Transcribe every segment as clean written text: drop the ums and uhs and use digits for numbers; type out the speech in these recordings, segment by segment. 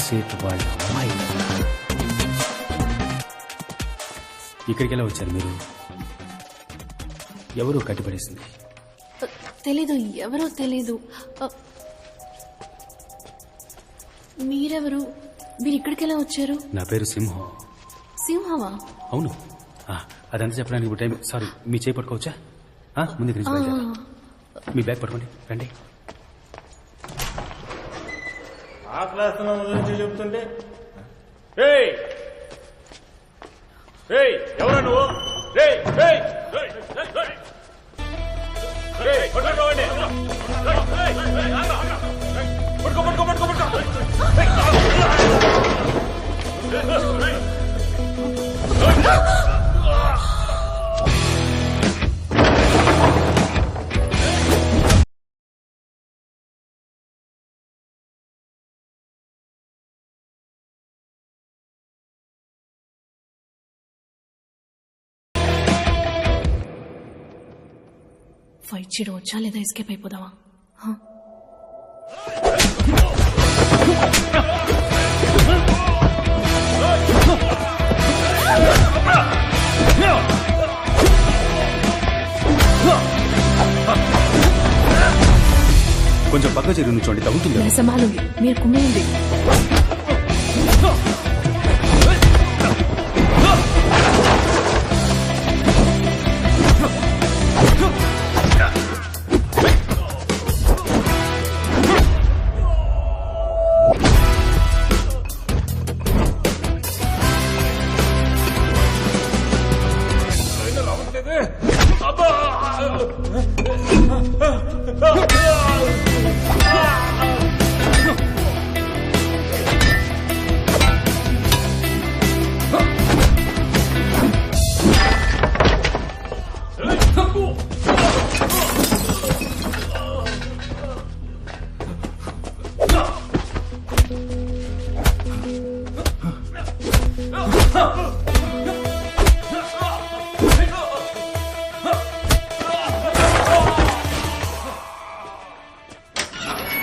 సేట్ వాళ్ళ అమ్మాయి. ఇక్కడికి ఎలా వచ్చారు మీరు? ఎవరు కట్టిపడేసింది? తెలీదు, ఎవరో తెలీదు. మీరెవరు? మీరు ఇక్కడికి ఎలా వచ్చారు? నా పేరు సింహం. సింహమా? అవును. అదంతా చెప్పడానికి ఇప్పుడు టైం. సారీ, మీ చేయి పట్టుకోవచ్చా? ముందు ఇక్కడి నుంచి బయలుదేరా. మీ బ్యాగ్ పట్టుకోండి, రండి. ఆ క్లాస్ చెప్తుంటే ఎవరా నువ్వు? ఫైట్ చేయడం వచ్చా లేదా ఎస్కేప్ అయిపోదావా? కొంచెం పక్క చెరువు నుంచోండి, తగ్గుతుంది. సమాలుంది, మీరు కుమ్మేయండి.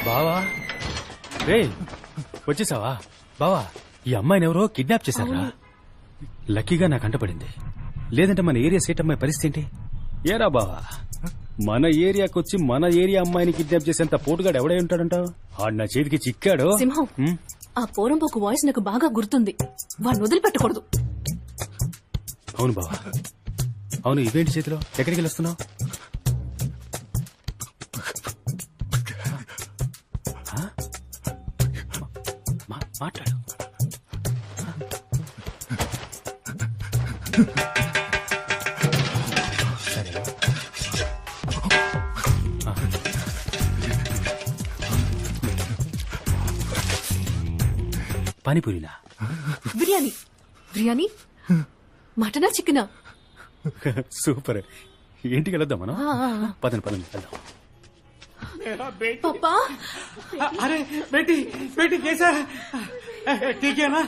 బావా, రే వచ్చేసావా? బావా, ఈ అమ్మాయిని ఎవరో కిడ్నాప్ చేశారా? లక్కీగా నాకు అంటపడింది, లేదంటే మన ఏరియా సేట్ అమ్మాయి పరిస్థితి ఏంటి? ఏరా బావా, మన ఏరియాకి వచ్చి మన ఏరియా అమ్మాయిని కిడ్నాప్ చేసేంత పోటుగాడు ఎవడై ఉంటాడంటావు? ఆడు నా చేతికి చిక్కాడు. సింహం, ఆ పోరంపోకు వాయిస్ నాకు బాగా గుర్తుంది. వాడిని వదిలిపెట్టకూడదు. అవును బావా, అవును. ఇవేంటి చేతిలో? ఎక్కడికి వెళ్ళొస్తున్నావు? మాట్లాడు. పానీపూరినా? బిర్యానీ. బిర్యానీ, మటనా, చికెనా? సూపర్. ఇంటికి వెళ్దాం మనం. పదండి వెళ్దాం. पापा, अरे बेटी बेटी कैसा है? ठीक है ना?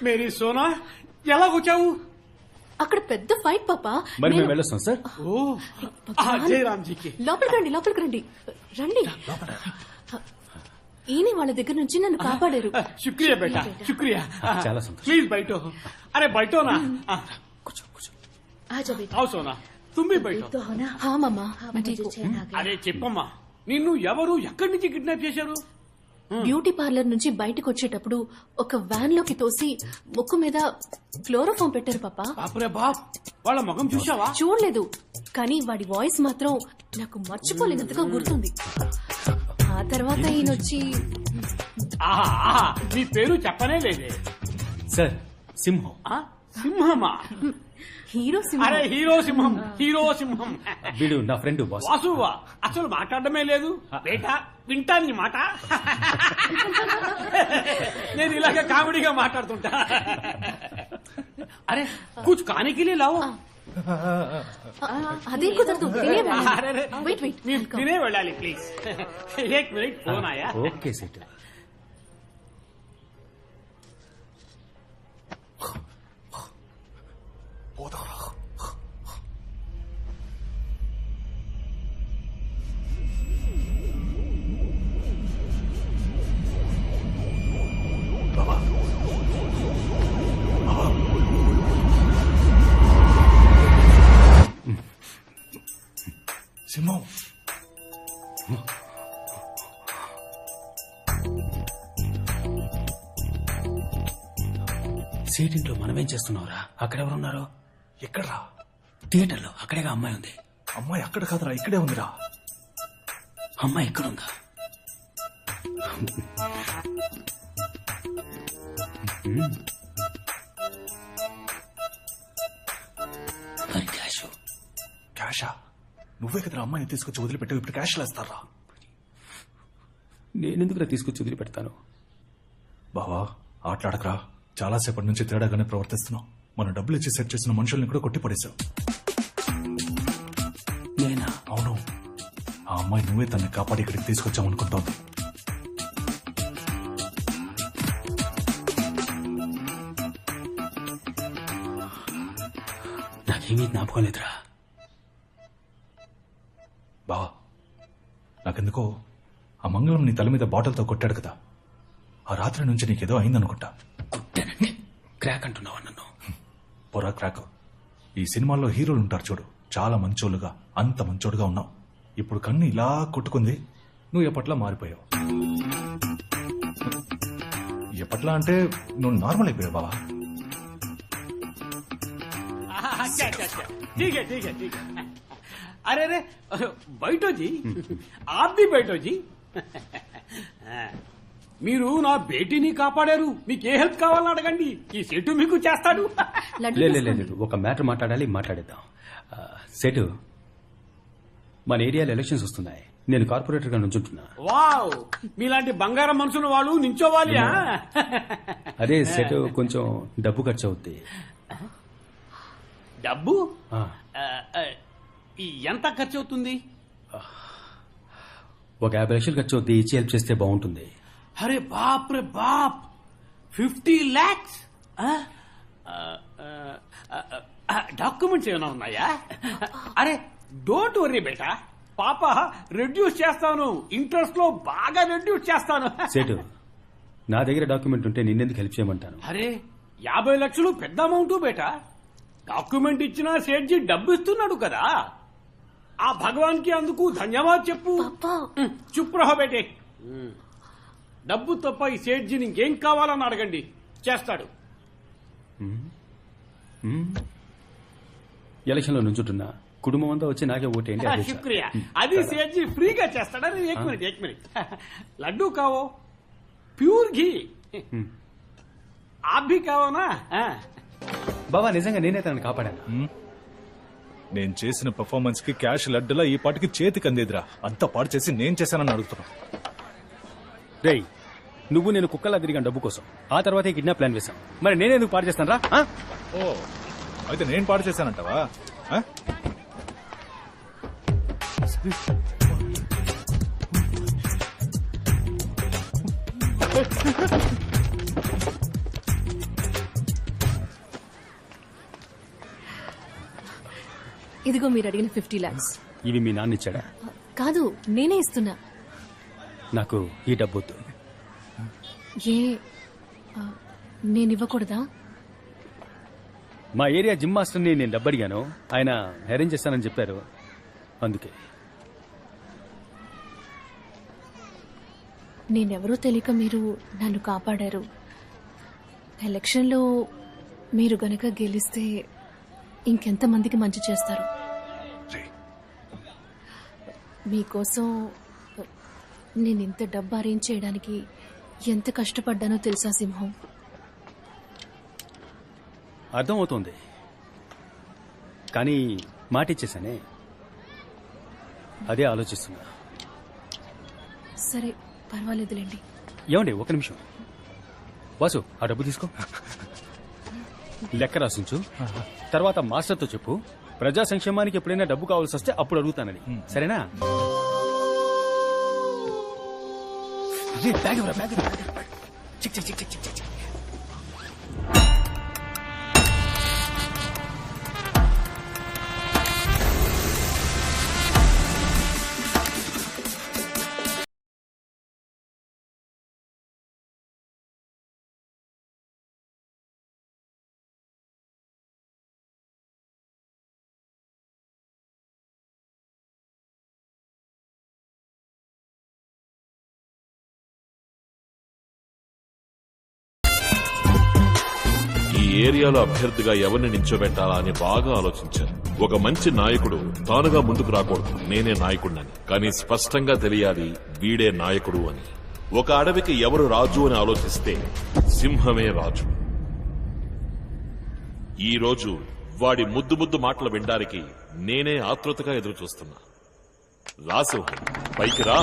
मेरी सोना ఎలా వచ్చావు? అక్కడ పెద్ద ఫైట్ పాపా. మరి మేము వెళ్ళొస్తాం సార్. జయరామ్జీకి లోపలికి రండి. రండి. ఈయన వాళ్ళ దగ్గర నుంచి నన్ను కాపాడారు. శుక్రియా బేటా, శుక్రియా. చాలా సంతోషం. ప్లీజ్ బయటో. అరే బయటోనా? కూర్చో. ఆజా బేటా. आओ सोना, तुम भी बैठो. हाँ मामा, मैं ठीक हूँ. అరే చెప్పమ్మా, నిన్ను ఎవరు ఎక్కడి నుంచి కిడ్నాప్ చేశారు? బ్యూటీ పార్లర్ నుంచి బయటకు వచ్చేటప్పుడు ఒక వ్యాన్ లోకి తోసి ముక్కు మీద క్లోరోఫామ్ పెట్టారు పాపా. బాపురే బాప్, వాళ్ళ ముఖం చూసావా? చూడలేదు, కానీ వాడి వాయిస్ మాత్రం నాకు మర్చిపోలేనంతగా గుర్తుంది. ఆ తర్వాత ఈయనొచ్చి మీ పేరు చెప్పనే లేదే సార్. సింహం. సింహమా? హీరో సింహం. అరే హీరో సింహం, హీరో సింహం. వీడు నా ఫ్రెండ్ వాసువా? అసలు మాట్లాడమే లేదు బేటా, వింటాను మాట. నేను ఇలాగే కామెడీగా మాట్లాడుతుంటా. అరే కుछ खाने के लिए लाओ. అదే కుదరదు. వెయిట్, మీరు తినే వెళ్ళాలి ప్లీజ్. एक मिनट फोन आया. Okay set. సేటింట్లో మనమేం చేస్తున్నావురా? అక్కడెవరున్నారు? ఎక్కడ్రా? థియేటర్లో అక్కడేగా అమ్మాయి ఉంది. అమ్మాయి అక్కడ కాదురా, ఇక్కడే ఉందిరా. అమ్మాయి ఇక్కడుందా? మరి క్యాష్? క్యాషా? నువ్వే కదరా అమ్మాయిని తీసుకొచ్చి వదిలిపెట్టావు, ఇప్పుడు క్యాష్ వేస్తారా? నేనెందుకురా తీసుకొచ్చి వదిలిపెడతాను? బావా ఆటలాడకరా, చాలాసేపటి నుంచి తేడాగానే ప్రవర్తిస్తున్నావు. మనం డబ్బులు ఇచ్చి సెట్ చేసిన మనుషుల్ని కూడా కొట్టి పడేశావు. నేనా? అవును, ఆ అమ్మాయి నువ్వే తనని కాపాడి ఇక్కడికి తీసుకొచ్చామనుకుంటోంది. నాకేమీ జ్ఞాపకం లేదురా. బావా నాకెందుకో ఆ మంగళం నీ తల మీద బాటిల్తో కొట్టాడు కదా, ఆ రాత్రి నుంచి నీకేదో అయిందనుకుంటా. కుట్టానండి. క్రాక్ అంటున్నావా నన్ను? పొరా క్రాక్. ఈ సినిమాల్లో హీరోలు ఉంటారు చూడు, చాలా మంచోళ్ళుగా, అంత మంచోడుగా ఉన్నావు. ఇప్పుడు కన్ను ఇలా కొట్టుకుంది, నువ్వు ఎప్పట్లా మారిపోయావు. ఎప్పట్లా అంటే నువ్వు నార్మల్ అయిపోయావు బావా. ठीक है ठीक है ठीक है. अरे अरे बैठो जी, आप भी बैठो जी. మీరు నా బేటీని కాపాడారు, మీకు ఏ హెల్ప్ కావాలని అడగండి, ఈ సెటు మీకు చేస్తాడు. లడ్డు లేదు, ఒక మ్యాటర్ మాట్లాడేద్దాం. సెటు, మన ఏరియాలో ఎలక్షన్స్ వస్తున్నాయి. నేను కార్పొరేటర్ గా నుంచుంటున్నా. వావ్, మీలాంటి బంగారం మనుషులు వాళ్ళు నించోవాలి. అదే సెటు, కొంచెం డబ్బు ఖర్చు అవుద్ది. డబ్బు ఆ, ఎంత ఖర్చు అవుతుంది? ఒక 50 లక్షలు ఖర్చు అవుద్ది. ఇచ్చి హెల్ప్ చేస్తే బాగుంటుంది. అరే బాప్ రే బాప్, 50 lakhs. డాక్యుమెంట్స్ ఏమైనా ఉన్నాయా? అరే డోంట్ వర్రీ బేటా, పాప రెడ్యూస్ చేస్తాను, ఇంట్రెస్ట్ లో బాగా రెడ్యూస్ చేస్తాను. సెటు, నా దగ్గర డాక్యుమెంట్ ఉంటే నిన్నెందుకు హెల్ప్ చేయమంటాను? అరే 50 లక్షలు పెద్ద అమౌంట్ బేటా. డాక్యుమెంట్ ఇచ్చినా సేట్జీ డబ్బు ఇస్తున్నాడు కదా, ఆ భగవాన్ కి అందుకు ధన్యవాద్ చెప్పు. పాపా చుప్ రహో బేటే. డబ్బు తప్ప ఈ సేట్జీని ఇంకేం కావాలని అడగండి, చేస్తాడు. ఎలక్షన్ లో నుంచుంటున్నా, కుటుంబం అంతా వచ్చి నాకే ఓటేయండి. అదే చాలు. శుక్రియా, అది సేట్జీ ఫ్రీగా చేస్తాడా? एक मिनट लड्डू కావో, ప్యూర్ घी आप भी కావో నా? బాబా, నిజంగా నేనే తనని కాపాడాను. నేను చేసిన పర్ఫార్మెన్స్ కి క్యాష్ లడ్డులా ఈ పాటికి చేతికి అందేదిరా. అంత పాడు చేసి నేను చేశానని అడుగుతున్నా. రేయ్, నువ్వు నేను కుక్కలా తిరిగాను డబ్బు కోసం. ఆ తర్వాతే కిడ్నాప్ ప్లాన్ వేశాం. మరి నేనెందుకు పాడు చేస్తాను రా? ఓ, అయితే నేను పాడు చేశానంటావా? ఆ? ఇదిగో మీరు అడిగిన 50 lakhs. ఇవి మీ నాన్న ఇచ్చాడా? కాదు, నేనే ఇస్తున్నా. నాకు ఈ డబ్బు వద్దు. ఏ ఆ, నేను ఇవ్వకూడదా? మా ఏరియా జిమ్ మాస్టర్ని నేను డబ్బు అడిగాను, ఆయన అరేంజ్ చేస్తానని చెప్పారు. అందుకే. నేనెవరో తెలియక మీరు నన్ను కాపాడారు. ఎలక్షన్లో మీరు గనక గెలిస్తే ఇంకెంతమందికి మంచి చేస్తారు. మీకోసం నేను ఇంత డబ్బు అరేంజ్ చేయడానికి ఎంత కష్టపడ్డానో తెలుసా సింహం? అర్థమవుతోంది, కానీ మాట ఇచ్చేసానే, అదే ఆలోచిస్తున్నా. సరే పర్వాలేదులేండి. ఏమండి, ఒక నిమిషం. బాసు, ఆ డబ్బు తీసుకో, లెక్క రాసించు. తర్వాత మాస్టర్తో చెప్పు, ప్రజా సంక్షేమానికి ఎప్పుడైనా డబ్బు కావాల్సి వస్తే అప్పుడు అడుగుతానని. సరేనా? బ్యాగ్ ఇవ్వరా, బ్యాగ్ ఇవ్వరా. చిక్ చిక్ చిక్ చిక్ చిక్. ఏరియాలో అభ్యర్థిగా ఎవరిని నించోబెట్టాలా అని బాగా ఆలోచించాను. ఒక మంచి నాయకుడు తానుగా ముందుకు రాకూడదు, నేనే నాయకుడినని. కానీ స్పష్టంగా తెలియాలి వీడే నాయకుడు అని. ఒక అడవికి ఎవరు రాజు అని ఆలోచిస్తే సింహమే రాజు. ఈ రోజు వాడి ముద్దు ముద్దు మాటలు వినడానికి నేనే ఆతృతగా ఎదురు చూస్తున్నా. రా సింహం, పైకి రా.